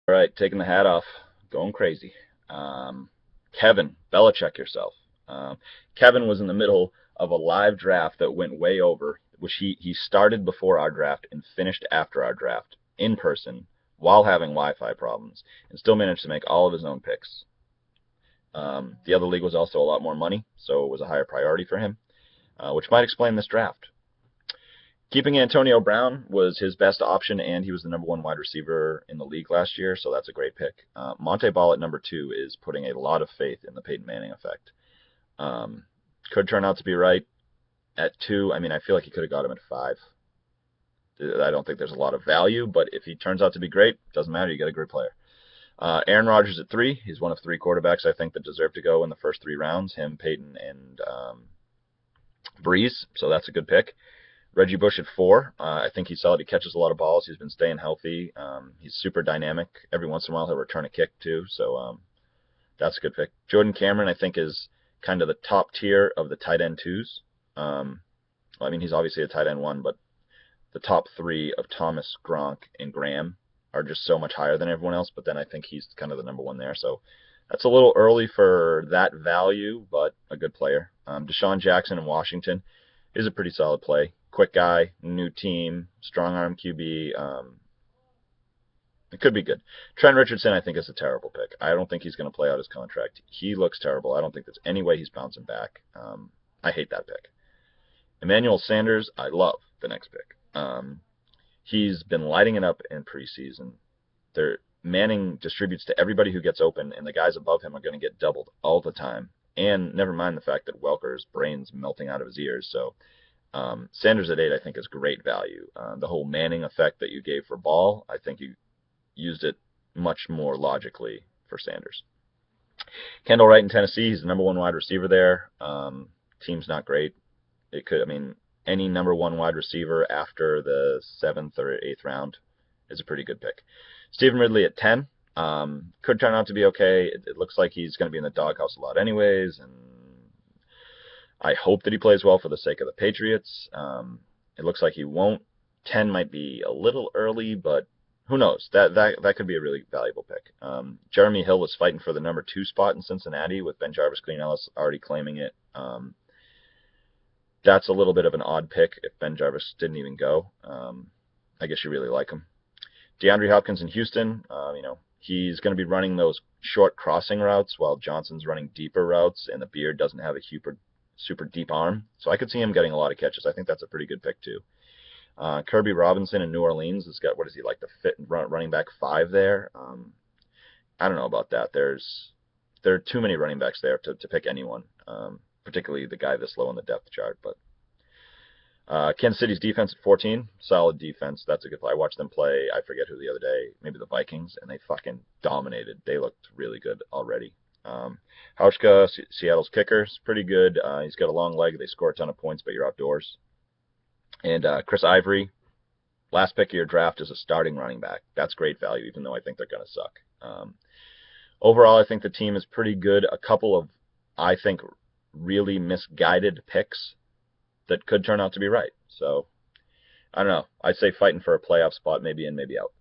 All right, taking the hat off, going crazy. Um, Kevin, belicheck yourself. Kevin was in the middle of a live draft that went way over, which he started before our draft and finished after our draft in person while having Wi-Fi problems, and still managed to make all of his own picks. The other league was also a lot more money, so it was a higher priority for him, which might explain this draft. Keeping Antonio Brown was his best option, and he was the number one wide receiver in the league last year, so that's a great pick. Monte Ball at number two is putting a lot of faith in the Peyton Manning effect. Um, could turn out to be right at two. I mean, I feel like he could have got him at five. I don't think there's a lot of value, but if he turns out to be great, doesn't matter. You get a great player. Aaron Rodgers at three. He's one of three quarterbacks I think that deserve to go in the first three rounds. Him, Peyton, and Breeze. So that's a good pick. Reggie Bush at four. I think he's solid. He catches a lot of balls. He's been staying healthy. He's super dynamic. Every once in a while he'll return a kick too. So that's a good pick. Jordan Cameron I think is kind of the top tier of the tight end twos. Well, I mean he's obviously a tight end one, but the top three of Thomas, Gronk, and Graham are just so much higher than everyone else. But then I think he's kind of the number one there. So that's a little early for that value, but a good player. Deshaun Jackson in Washington is a pretty solid play. Quick guy, new team, strong arm QB. It could be good. Trent Richardson, I think, is a terrible pick. I don't think he's going to play out his contract. He looks terrible. I don't think there's any way he's bouncing back. I hate that pick. Emmanuel Sanders, I love the next pick. He's been lighting it up in preseason. Manning distributes to everybody who gets open, and the guys above him are going to get doubled all the time. And never mind the fact that Welker's brain's melting out of his ears. So Sanders at 8, I think, is great value. The whole Manning effect that you gave for Ball, I think you used it much more logically for Sanders. Kendall Wright in Tennessee, he's the number one wide receiver there. Team's not great. It could, I mean, any number one wide receiver after the 7th or 8th round is a pretty good pick. Stephen Ridley at 10. Could turn out to be okay. It looks like he's going to be in the doghouse a lot anyways, and I hope that he plays well for the sake of the Patriots. It looks like he won't. 10 might be a little early, but who knows? That could be a really valuable pick. Jeremy Hill was fighting for the number 2 spot in Cincinnati with Ben Jarvis, Clean Ellis already claiming it. That's a little bit of an odd pick if Ben Jarvis didn't even go. I guess you really like him. DeAndre Hopkins in Houston, he's going to be running those short crossing routes while Johnson's running deeper routes, and the Beard doesn't have a super deep arm. So I could see him getting a lot of catches. I think that's a pretty good pick too. Kirby Robinson in New Orleans has got, what is he, like the fit running back 5 there? I don't know about that. There are too many running backs there to pick anyone, particularly the guy this low on the depth chart. But Kansas City's defense at 14, solid defense. That's a good play. I watched them play, I forget who the other day, maybe the Vikings, and they fucking dominated. They looked really good already. Hauschka, Seattle's kicker, is pretty good. He's got a long leg. They score a ton of points, but you're outdoors. And Chris Ivory, last pick of your draft is a starting running back. That's great value, even though I think they're going to suck. Overall, I think the team is pretty good. A couple of, I think, really misguided picks that could turn out to be right. So, I don't know. I'd say fighting for a playoff spot, maybe in, maybe out.